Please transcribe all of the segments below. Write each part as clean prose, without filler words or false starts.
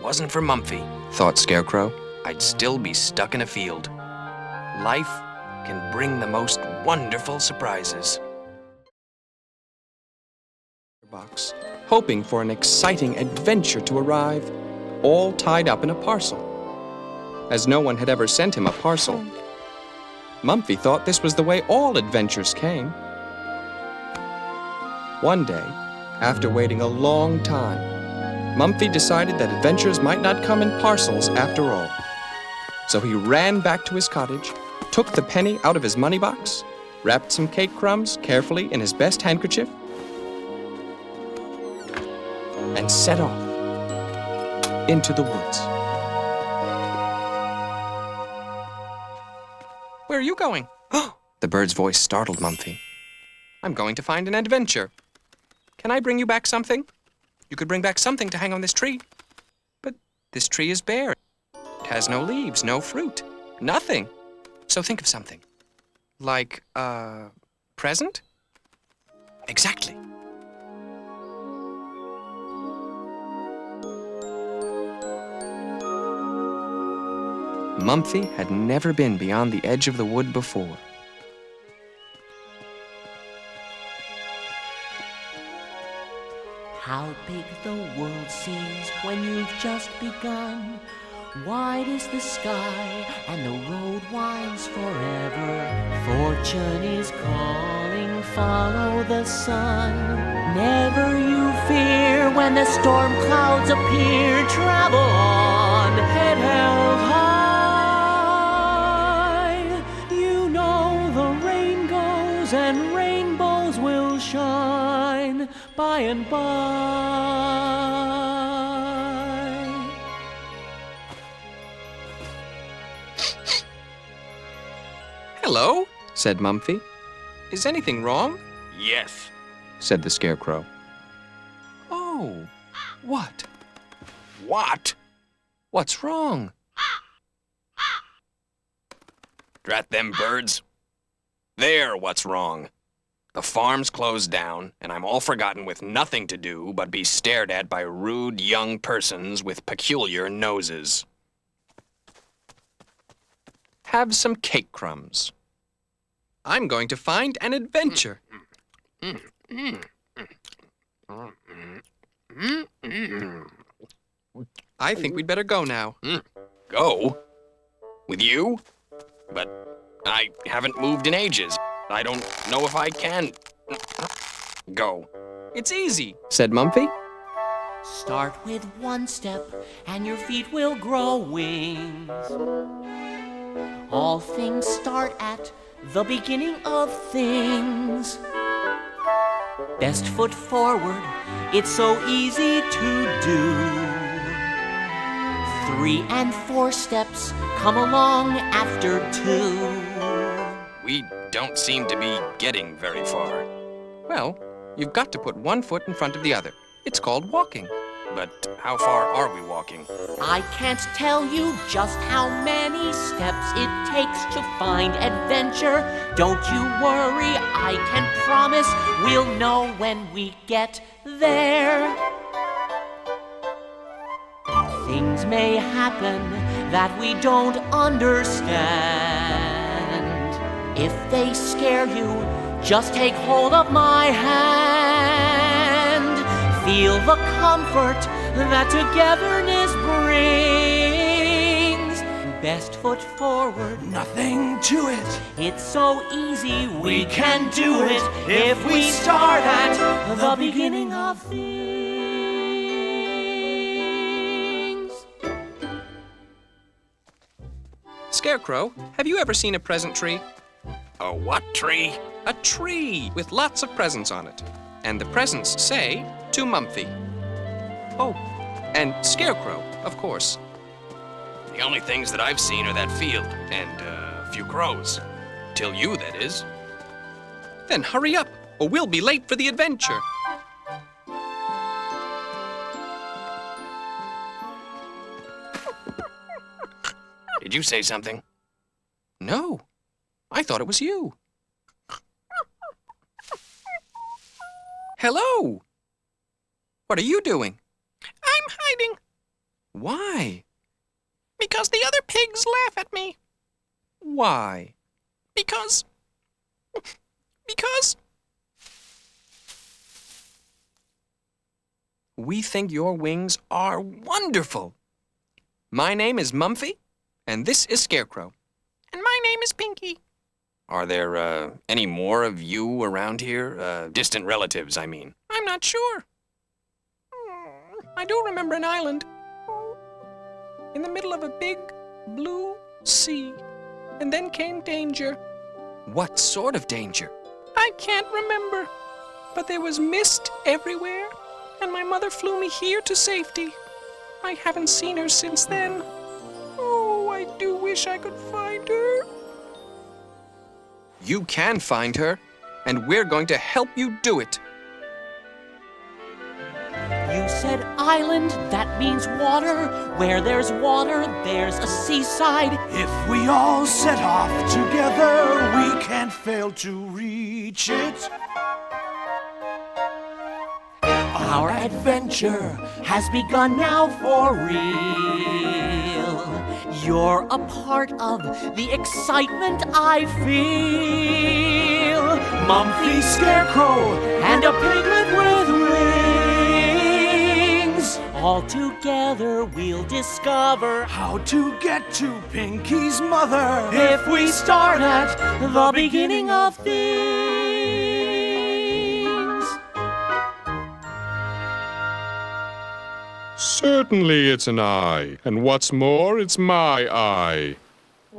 wasn't for Mumfie, thought Scarecrow, I'd still be stuck in a field. Life can bring the most wonderful surprises. Box, hoping for an exciting adventure to arrive, all tied up in a parcel. As no one had ever sent him a parcel, Mumfie thought this was the way all adventures came. One day, after waiting a long time, Mumfie decided that adventures might not come in parcels after all. So he ran back to his cottage, took the penny out of his money box, wrapped some cake crumbs carefully in his best handkerchief, and set off into the woods. Where are you going? The bird's voice startled Mumfie. I'm going to find an adventure. Can I bring you back something? You could bring back something to hang on this tree. But this tree is bare. It has no leaves, no fruit, nothing. So think of something. Like a present? Exactly. Mumfie had never been beyond the edge of the wood before. How big the world seems when you've just begun. Wide is the sky and the road winds forever. Fortune is calling, follow the sun. Never you fear when the storm clouds appear. Travel on, head held high. You know the rain goes and rainbows will shine by and by. Hello, said Mumfie. Is anything wrong? Yes, Said the Scarecrow. Oh, what? What? What's wrong? Drat them birds. They're what's wrong. The farm's closed down, and I'm all forgotten with nothing to do but be stared at by rude young persons with peculiar noses. Have some cake crumbs. I'm going to find an adventure. I think we'd better go now. Go? With you? But I haven't moved in ages. I don't know if I can go. It's easy, said Mumfie. Start with one step and your feet will grow wings. All things start at the beginning of things. Best foot forward, it's so easy to do. 3 and 4 steps come along after 2. We don't seem to be getting very far. Well, you've got to put one foot in front of the other. It's called walking. But how far are we walking? I can't tell you just how many steps it takes to find adventure. Don't you worry, I can promise we'll know when we get there. Things may happen that we don't understand. If they scare you, just take hold of my hand. Feel the comfort that togetherness brings. Best foot forward, Nothing to it. it's so easy, we can do it if we start at the beginning of things. Scarecrow, have you ever seen a present tree? A what tree? A tree with lots of presents on it. And the presents say, to Mumfie. Oh, and Scarecrow, of course. The only things that I've seen are that field and a few crows. Till you, that is. Then hurry up, or we'll be late for the adventure. Did you say something? No, I thought it was you. Hello! What are you doing? I'm hiding. Why? Because the other pigs laugh at me. Why? Because... We think your wings are wonderful. My name is Mumfie, and this is Scarecrow. And my name is Pinky. Are there, any more of you around here? Distant relatives, I mean. I'm not sure. I do remember an island in the middle of a big blue sea, and then came danger. What sort of danger? I can't remember, but there was mist everywhere, and my mother flew me here to safety. I haven't seen her since then. Oh, I do wish I could find her. You can find her, and we're going to help you do it. You said island, that means water. Where there's water, there's a seaside. If we all set off together, we can't fail to reach it. Our adventure has begun now for real. You're a part of the excitement I feel. Mumfie, Scarecrow, and a piglet with wings. All together we'll discover How to get to Pinky's mother. if we start at the beginning of things. Certainly it's an eye, and what's more, it's my eye.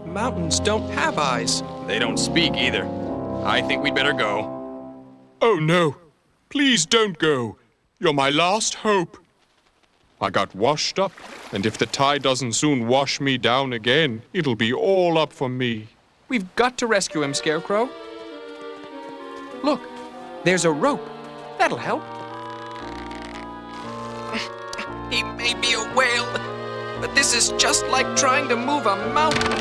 Mountains don't have eyes. They don't speak either. I think we'd better go. Oh no, please don't go. You're my last hope. I got washed up, and if the tide doesn't soon wash me down again, it'll be all up for me. We've got to rescue him, Scarecrow. Look, there's a rope. That'll help. He may be a whale, but this is just like trying to move a mountain.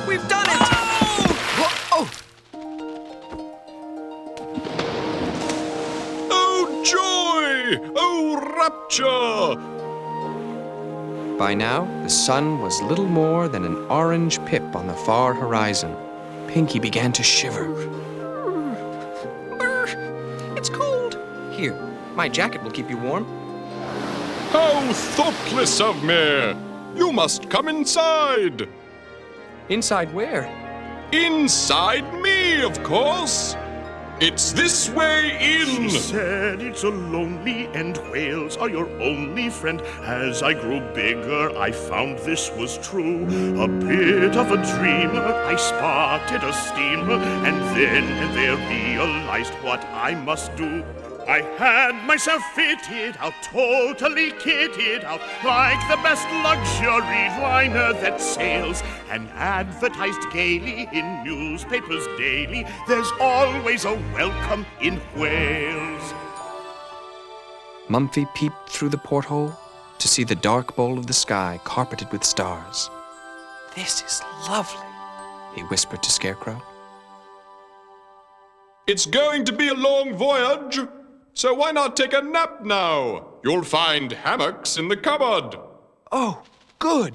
We've done it! Oh! Oh joy! Oh rapture! By now, the sun was little more than an orange pip on the far horizon. Pinky began to shiver. It's cold. Here, my jacket will keep you warm. How thoughtless of me! You must come inside! Inside where? Inside me, of course! It's this way in! She said it's a lonely and whales are your only friend. As I grew bigger, I found this was true. A bit of a dream, I spotted a steamer, and then there realized what I must do. I had myself fitted out, totally kitted out, like the best luxury liner that sails, and advertised gaily in newspapers daily. There's always a welcome in Wales. Mumfie peeped through the porthole to see the dark bowl of the sky carpeted with stars. This is lovely, he whispered to Scarecrow. It's going to be a long voyage, so why not take a nap now? You'll find hammocks in the cupboard. Oh, good.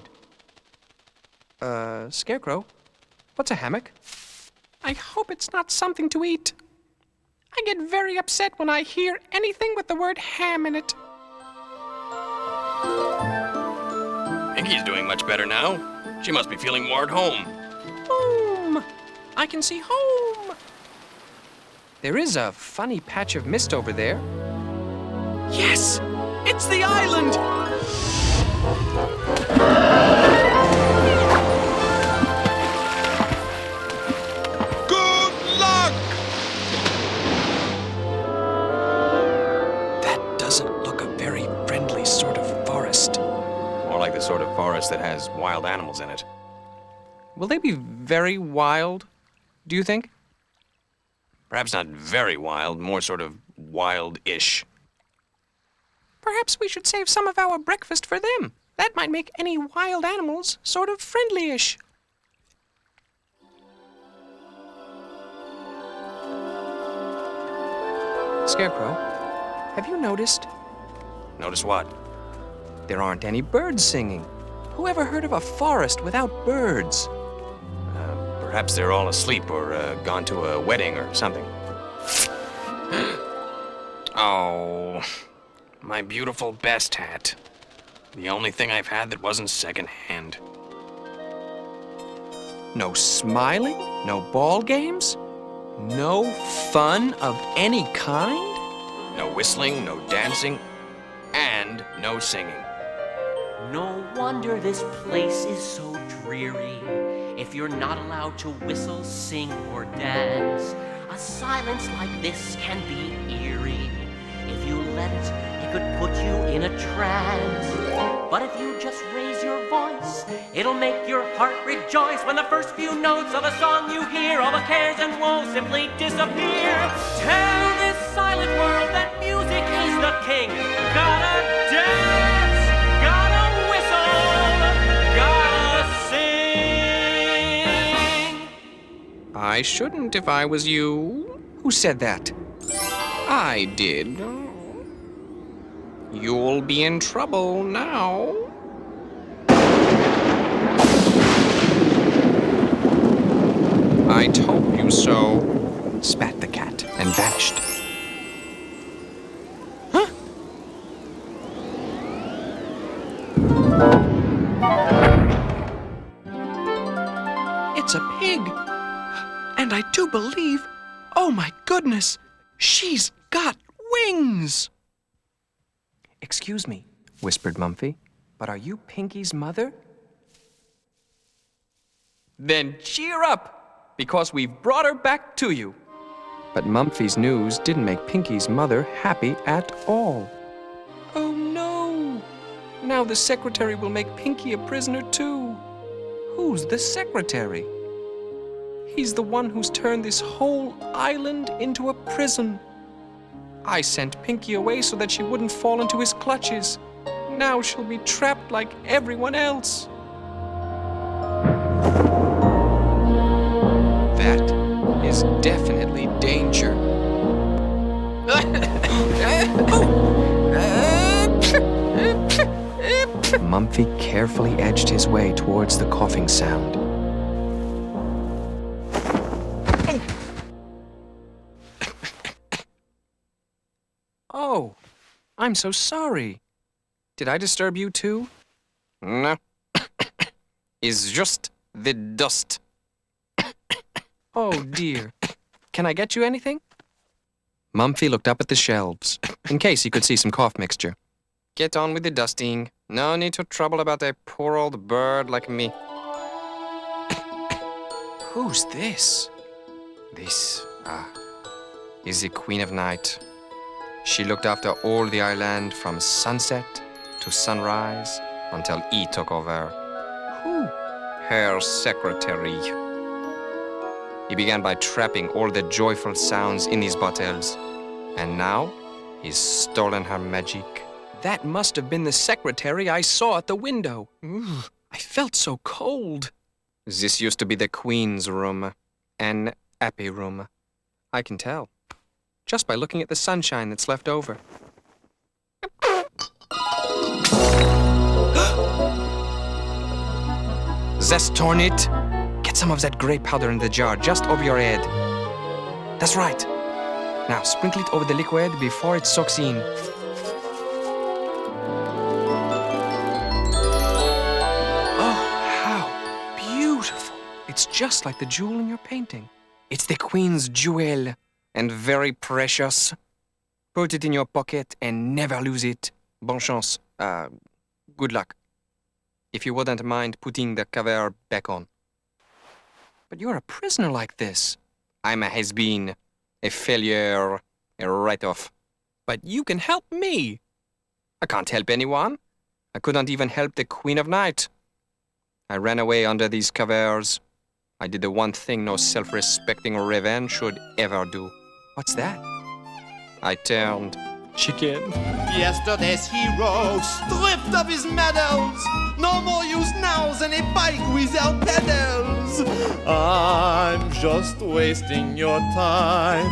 Scarecrow, what's a hammock? I hope it's not something to eat. I get very upset when I hear anything with the word ham in it. Pinky's doing much better now. She must be feeling more at home. Home! I can see home! There is a funny patch of mist over there. Yes! It's the island! Good luck! That doesn't look a very friendly sort of forest. More like the sort of forest that has wild animals in it. Will they be very wild, do you think? Perhaps not very wild, more sort of wild-ish. Perhaps we should save some of our breakfast for them. That might make any wild animals sort of friendly-ish. Scarecrow, have you noticed? Notice what? There aren't any birds singing. Who ever heard of a forest without birds? Perhaps they're all asleep or gone to a wedding or something. Oh, my beautiful best hat. The only thing I've had that wasn't secondhand. No smiling? No ball games? No fun of any kind? No whistling, no dancing, and no singing. No wonder this place is so dreary. If you're not allowed to whistle, sing, or dance, a silence like this can be eerie. If you let it, it could put you in a trance. But if you just raise your voice, it'll make your heart rejoice. When the first few notes of a song you hear, all the cares and woes simply disappear. Tell this silent world that music is the king. Gotta dance, gotta whistle, gotta sing. I shouldn't if I was you. Who said that? I did. You'll be in trouble now. I told you so, spat the cat and vanished. Huh? It's a pig. And I do believe, oh my goodness, she's got wings. Excuse me, whispered Mumfie, but are you Pinky's mother? Then cheer up, because we've brought her back to you. But Mumfie's news didn't make Pinky's mother happy at all. Oh no! Now the secretary will make Pinky a prisoner too. Who's the secretary? He's the one who's turned this whole island into a prison. I sent Pinky away so that she wouldn't fall into his clutches. Now she'll be trapped like everyone else. That is definitely danger. Mumfie carefully edged his way towards the coughing sound. Oh, I'm so sorry. Did I disturb you too? No. It's just the dust. Oh dear. Can I get you anything? Mumfie looked up at the shelves, in case he could see some cough mixture. Get on with the dusting. No need to trouble about a poor old bird like me. Who's this? This, is the Queen of Night. She looked after all the island from sunset to sunrise until he took over. Who? Her secretary. He began by trapping all the joyful sounds in these bottles. And now, he's stolen her magic. That must have been the secretary I saw at the window. Ooh, I felt so cold. This used to be the Queen's room. An happy room. I can tell, just by looking at the sunshine that's left over. Zest torn it. Get some of that grey powder in the jar just over your head. That's right. Now sprinkle it over the liquid before it soaks in. Oh, how beautiful. It's just like the jewel in your painting. It's the Queen's jewel, and very precious. Put it in your pocket and never lose it. Bonne chance. Good luck. If you wouldn't mind putting the cover back on. But you're a prisoner like this. I'm a has-been, a failure, a write-off. But you can help me. I can't help anyone. I couldn't even help the Queen of Night. I ran away under these covers. I did the one thing no self-respecting revenge should ever do. What's that? I turned chicken. Yesterday's hero stripped of his medals. No more use now than a bike without pedals. I'm just wasting your time,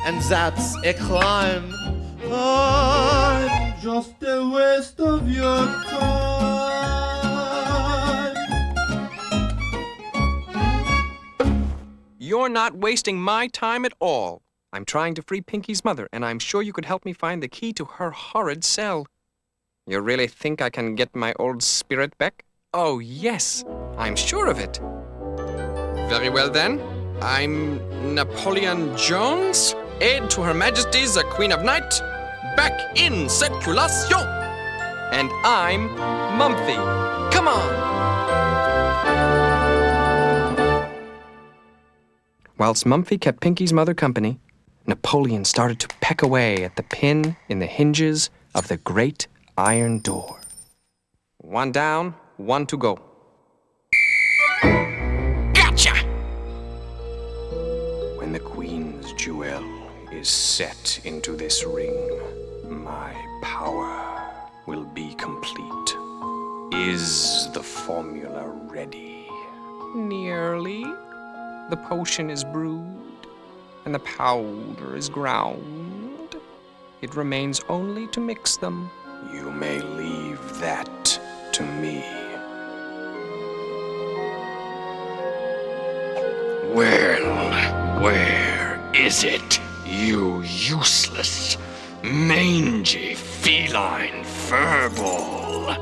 and that's a crime. I'm just a waste of your time. You're not wasting my time at all. I'm trying to free Pinky's mother, and I'm sure you could help me find the key to her horrid cell. You really think I can get my old spirit back? Oh, yes. I'm sure of it. Very well, then. I'm Napoleon Jones, aide to Her Majesty the Queen of Night, back in circulation. And I'm Mumfie. Come on! Whilst Mumfie kept Pinky's mother company, Napoleon started to peck away at the pin in the hinges of the great iron door. One down, one to go. Gotcha! When the Queen's jewel is set into this ring, my power will be complete. Is the formula ready? Nearly. The potion is brewed, and the powder is ground. It remains only to mix them. You may leave that to me. Well, where is it? You useless, mangy, feline furball.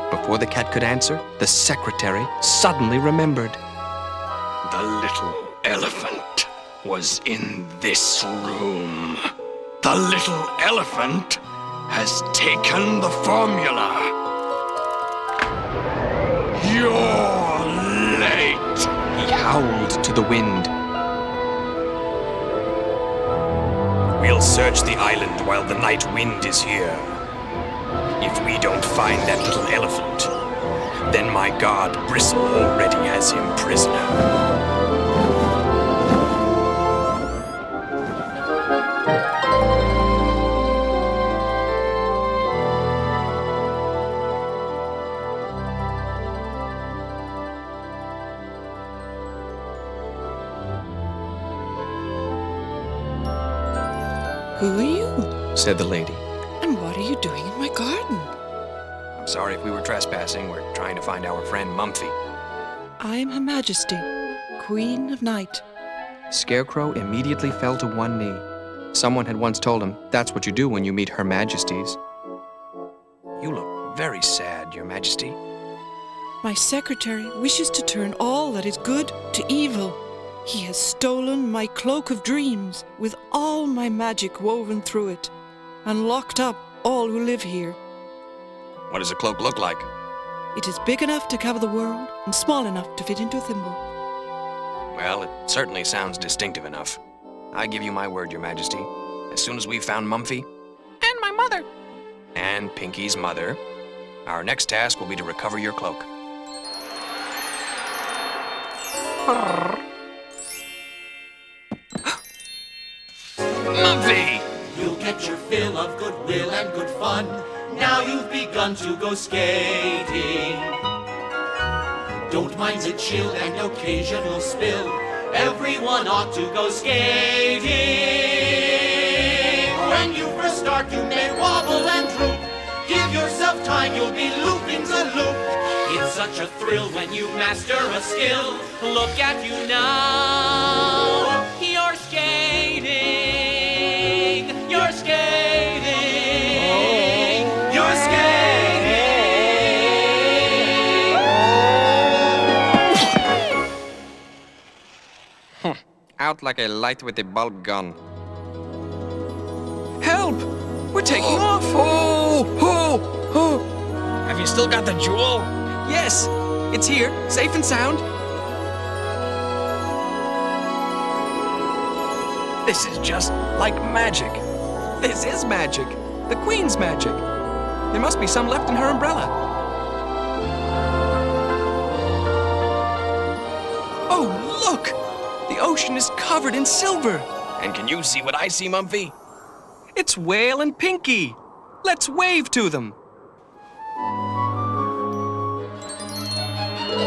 Before the cat could answer, the secretary suddenly remembered. The little elephant was in this room. The little elephant has taken the formula. You're late. He howled to the wind. We'll search the island while the night wind is here. If we don't find that little elephant, then my guard Bristle already has him prisoner. Who are you? Said the lady. And what are you doing in my garden? I'm sorry if we were trespassing. We're trying to find our friend Mumfie. I am Her Majesty, Queen of Night. Scarecrow immediately fell to one knee. Someone had once told him, that's what you do when you meet Her Majesties. You look very sad, Your Majesty. My secretary wishes to turn all that is good to evil. He has stolen my cloak of dreams with all my magic woven through it, and locked up all who live here. What does a cloak look like? It is big enough to cover the world and small enough to fit into a thimble. Well, it certainly sounds distinctive enough. I give you my word, Your Majesty. As soon as we've found Mumfie, And my mother. and Pinky's mother, our next task will be to recover your cloak. Mumfie! You'll get your fill of goodwill and good fun. Now you've begun to go skating. Don't mind the chill and occasional spill. Everyone ought to go skating. When you first start, you may wobble and droop. Give yourself time, you'll be looping the loop. It's such a thrill when you master a skill. Look at you now. You're skating. You're skating. You're skating. Out like a light with a bulb gun. Help! We're taking off! Have you still got the jewel? Yes, it's here, safe and sound. This is just like magic. This is magic. The Queen's magic. There must be some left in her umbrella. Oh, look! The ocean is covered in silver. And can you see what I see, Mumfie? It's Whale and Pinky. Let's wave to them.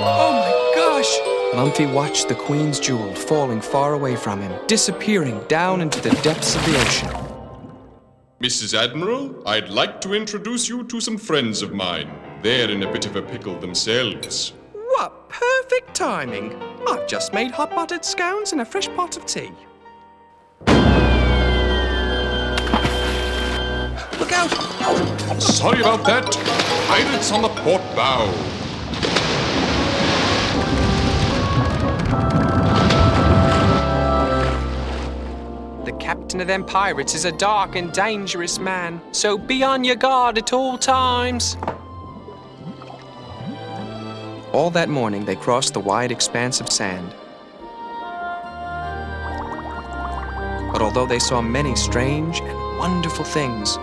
Oh my gosh! Mumfie watched the Queen's jewel falling far away from him, disappearing down into the depths of the ocean. Mrs. Admiral, I'd like to introduce you to some friends of mine. They're in a bit of a pickle themselves. Perfect timing. I've just made hot buttered scones and a fresh pot of tea. Look out! Sorry about that. Pirates on the port bow. The captain of them pirates is a dark and dangerous man, so be on your guard at all times. All that morning, they crossed the wide expanse of sand. But although they saw many strange and wonderful things,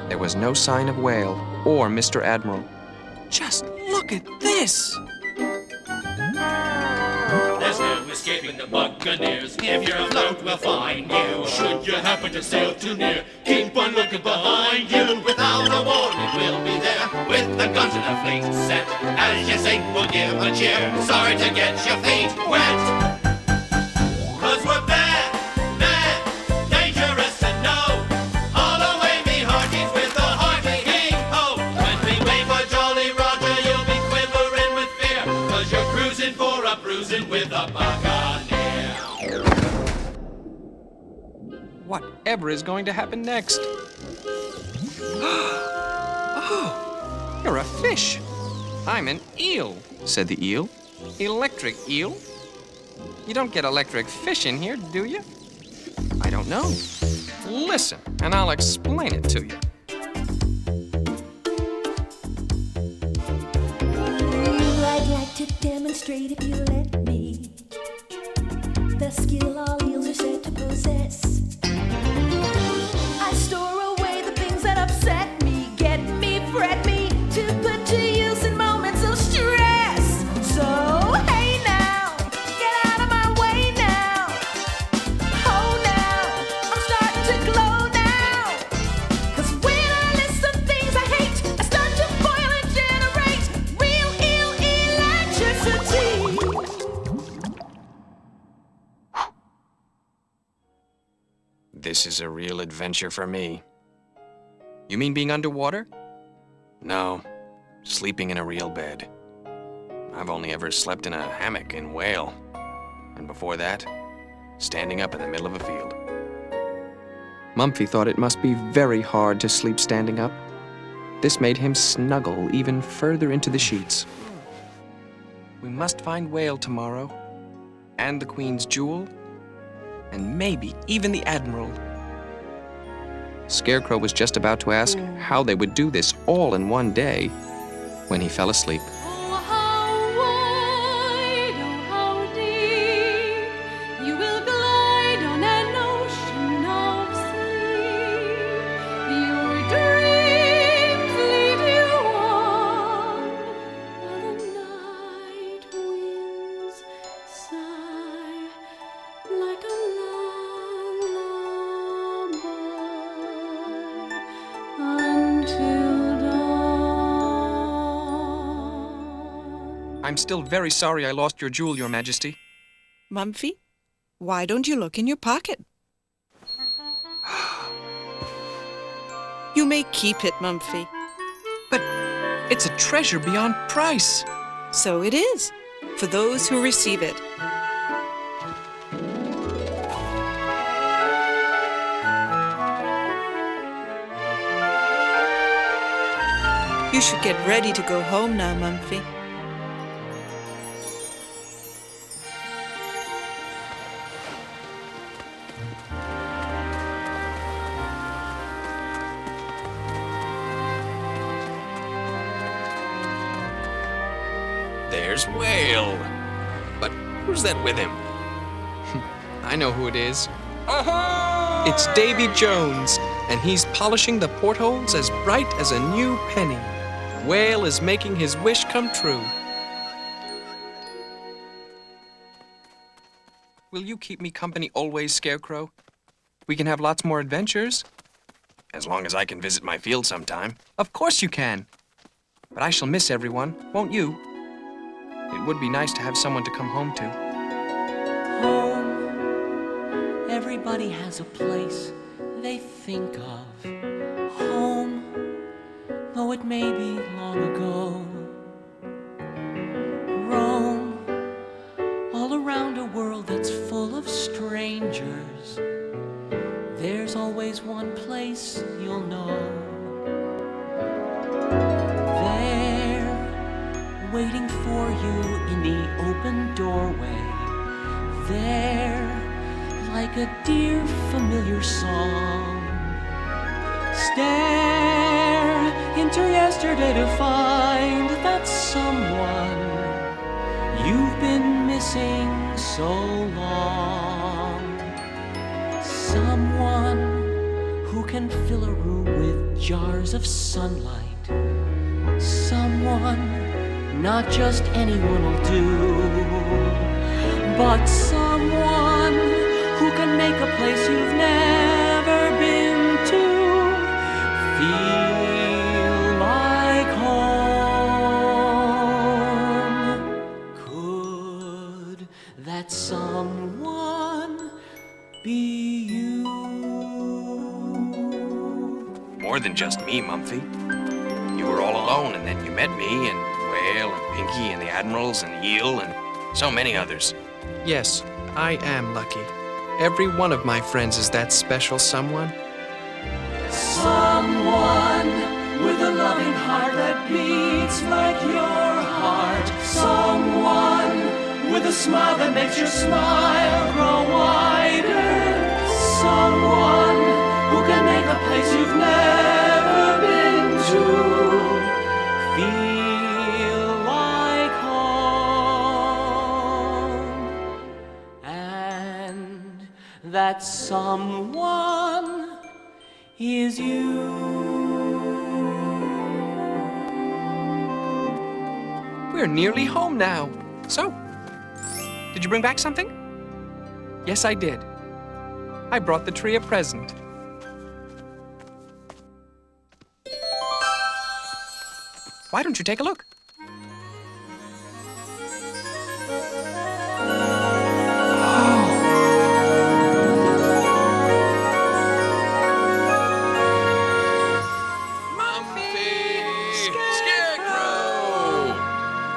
there was no sign of Whale or Mr. Admiral. Just look at this! There's no escaping the Buccaneers. If you're afloat, we'll find you. Should you happen to sail too near, keep on looking behind you. Without a warning, we'll be there with the guns and the fleet set. As you sink, we'll give a cheer. Sorry to get your feet wet. 'Cause we're bad, mad, dangerous and no. All away, me hearties, with a hearty hey-ho. When we wave a Jolly Roger, you'll be quivering with fear. 'Cause you're cruising for a bruising with a Buccaneer. Whatever is going to happen next? Oh, you're a fish. I'm an eel, said the eel. Electric eel? You don't get electric fish in here, do you? I don't know. Listen, and I'll explain it to you. I'd like to demonstrate, if you let me, the skill all eels are said to possess. I store away the things that upset me, get me, fret me, to put to use in moments of stress. So, hey now, get out of my way now. Oh now, I'm starting to glow now. 'Cause when I list the things I hate, I start to boil and generate real eel electricity. This is a real adventure for me. You mean being underwater? No, sleeping in a real bed. I've only ever slept in a hammock in Whale. And before that, standing up in the middle of a field. Mumfie thought it must be very hard to sleep standing up. This made him snuggle even further into the sheets. We must find Whale tomorrow, and the Queen's jewel, and maybe even the Admiral. Scarecrow was just about to ask how they would do this all in one day when he fell asleep. Oh, how wide, oh, how deep, you will glide on an ocean of sleep. Your dreams lead you on, while the night winds sigh like a lullaby until dawn. I'm still very sorry I lost your jewel, Your Majesty. Mumfie, why don't you look in your pocket? You may keep it, Mumfie. But it's a treasure beyond price. So it is, for those who receive it. You should get ready to go home now, Mumfie. There's Whale. But who's that with him? I know who it is. It's Davy Jones, and he's polishing the portholes as bright as a new penny. Whale is making his wish come true. Will you keep me company always, Scarecrow? We can have lots more adventures. As long as I can visit my field sometime. Of course you can. But I shall miss everyone, won't you? It would be nice to have someone to come home to. Home. Everybody has a place they think of. Home, though it may be long ago. place you'll know. There, waiting for you in the open doorway. There, like a dear familiar song. Stare into yesterday to find that someone you've been missing so long. Someone who can fill a room with jars of sunlight. Someone, not just anyone will do, but someone who can make a place you've never been to feel like home. Could that someone be you? More than just me, Mumfie. You were all alone, and then you met me, and Whale, and Pinky, and the Admirals, and Eel, and so many others. Yes, I am lucky. Every one of my friends is that special someone. Someone with a loving heart that beats like your heart. Someone with a smile that makes your smile grow wider. Someone who can make a place you've never been to feel like home. And that someone is you. We're nearly home now. So, did you bring back something? Yes, I did. I brought the tree a present. Why don't you take a look?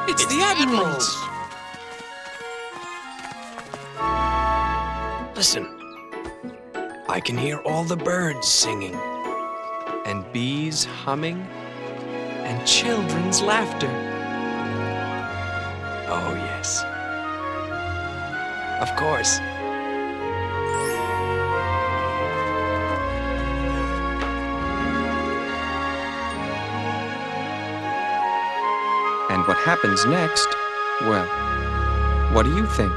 It's the Admirals! Listen, I can hear all the birds singing. And bees humming, and children's laughter. Oh, yes. Of course. And what happens next, well, what do you think?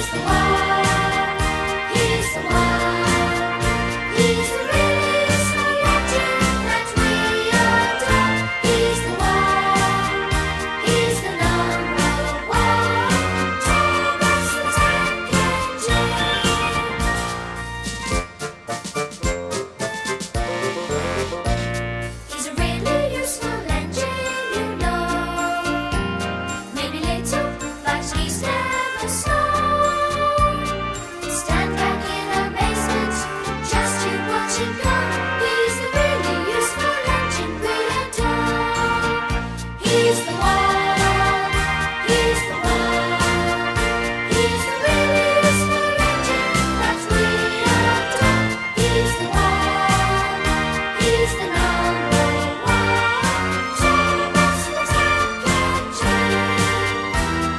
He's the one, he's the one. He's the really useful legend that we adore. He's the one, he's the number one. Thomas the Tank Engine. He's a really useful engine, you know. Maybe little, but he's never slow. Stand back in amazement, just to watch him go. He's the really useful engine we adore. He's the one, he's the one. He's the really useful engine that we adore. He's the one, he's the number one. Thomas the Tank Engine.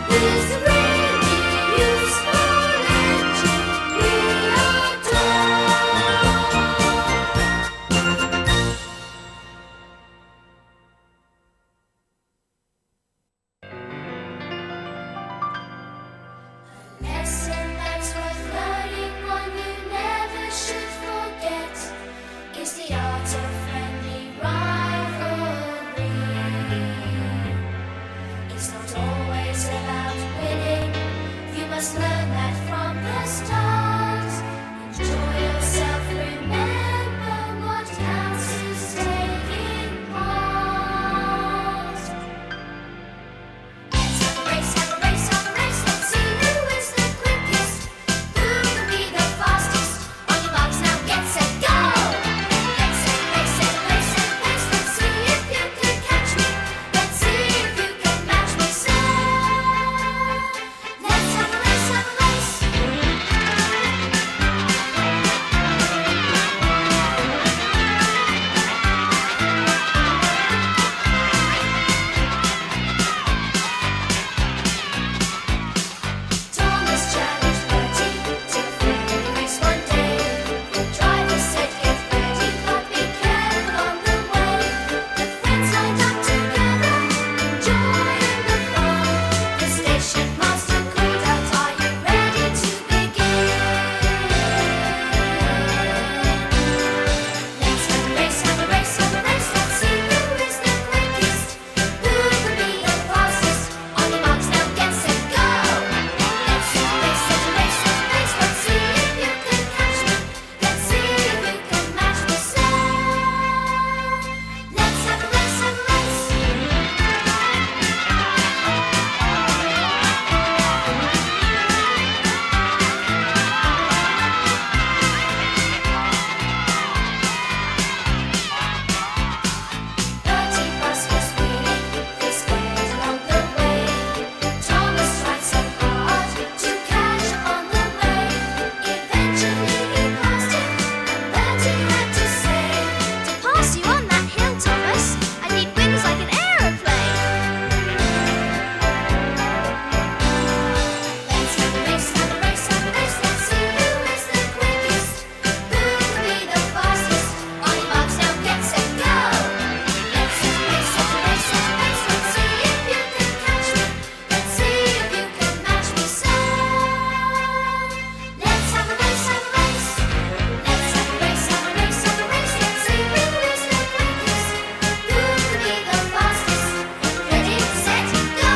He's the really useful engine we adore. Lesson that's worth learning, one you never should forget, is the art of friendly rivalry. It's not always about winning, you must learn that from the start. Enjoy yourself, remember what counts is taking part. Let's have a race, have a race, have a race. Let's see who is the quickest, who can be the fastest. On your marks now, get set, go! Let's set a race, set a race, set a pace. Let's see if you can catch me. Let's see if you can match me. So let's have a race, have a race. Thomas challenged Bertie to a friendly race one day. The driver said, "Get ready, but be careful on the way." The friends lined up together, enjoying the fun. The station master called out, "Are you ready to begin?" Let's have a race, have a race, have a race. Let's see who is the quickest, who can be the fastest. On your marks now, get set, go! Let's set a race, set a race, set a race. Let's see if you can catch me. Let's see if you can match me. So let's have a race, have a race. Bertie Bus was wheeling, they squared along the way. Thomas tried so hard to catch up on the way. Eventually he passed him, and Bertie had to say, "To pass you on that hill, Thomas, I need wings like an aeroplane." Let's have a race, have a race, have a race. Let's see who is the quickest, who can be the fastest. On your marks now, get set, go! Let's set a race, set a race, set a race. Let's see if you can catch me. Let's see if you can match me. So let's have a race, have a race. Let's have a race, have a race, have a race. Let's see who is the quickest, who can be the fastest. Ready, set, go!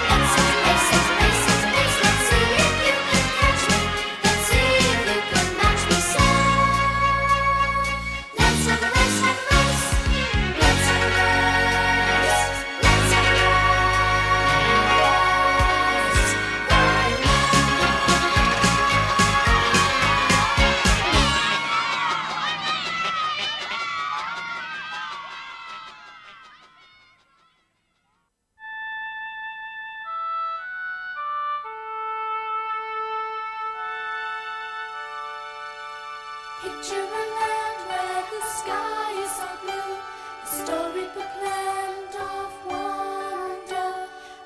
Let's set a race, set a race, set a race. Let's see if you can catch me. Let's see if you can match me. So let's have a race, have a race. Let's have a race. Let's have a race. Right now. Picture a land where the sky is so blue, a storybook land of wonder,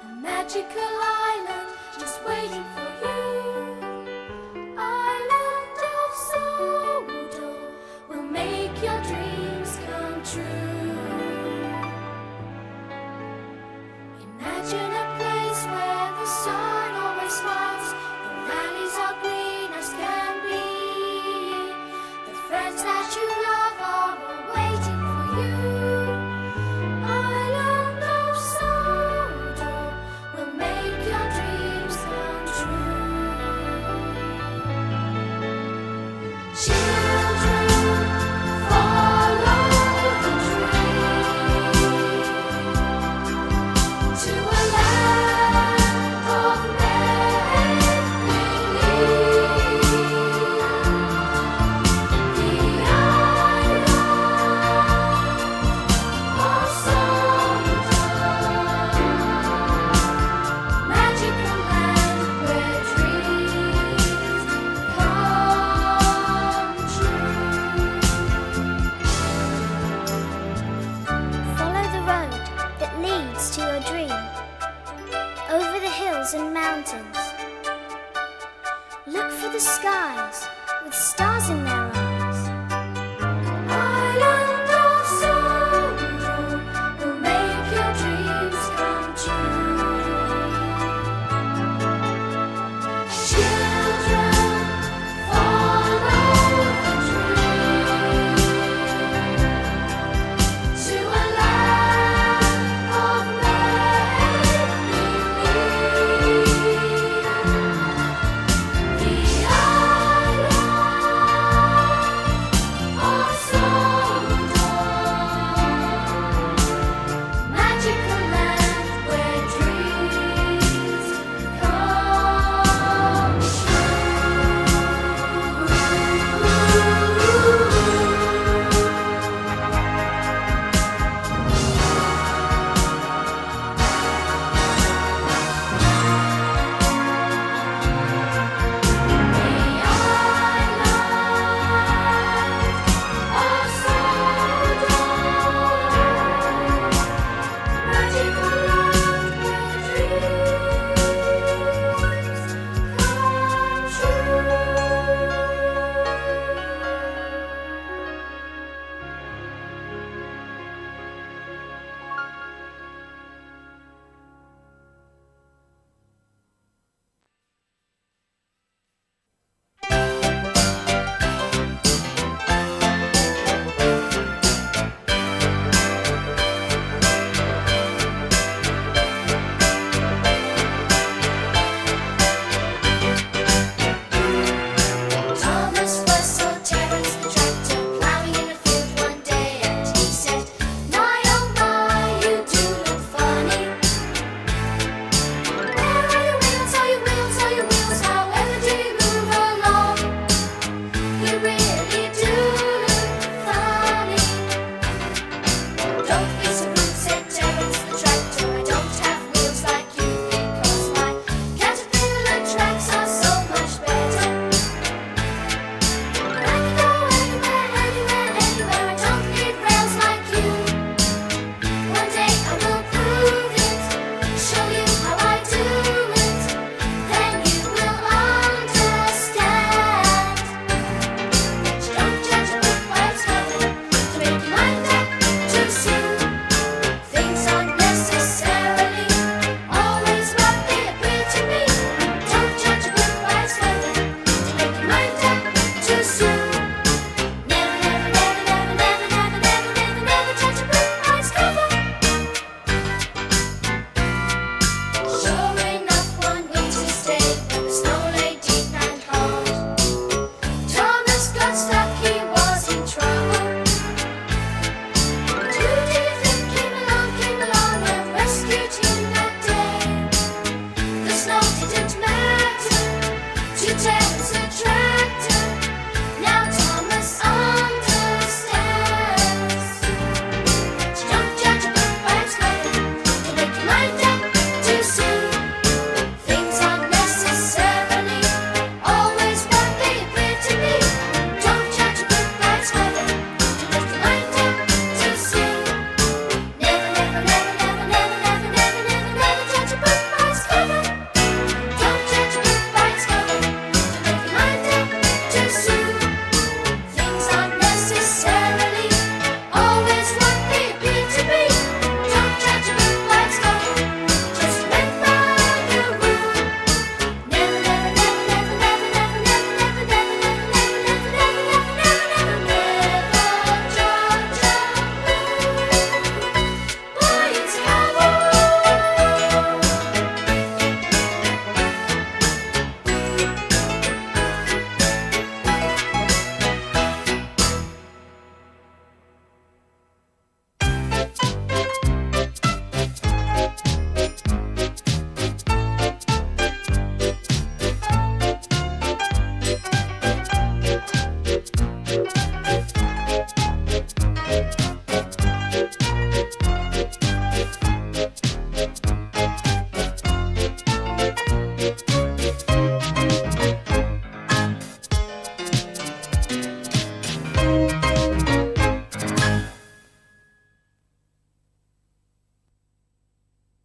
a magical island just waiting for you. Island of Sodor will make your dreams come true. Imagine a place where the sun always smiles, the mountains. Look for the skies with stars in them.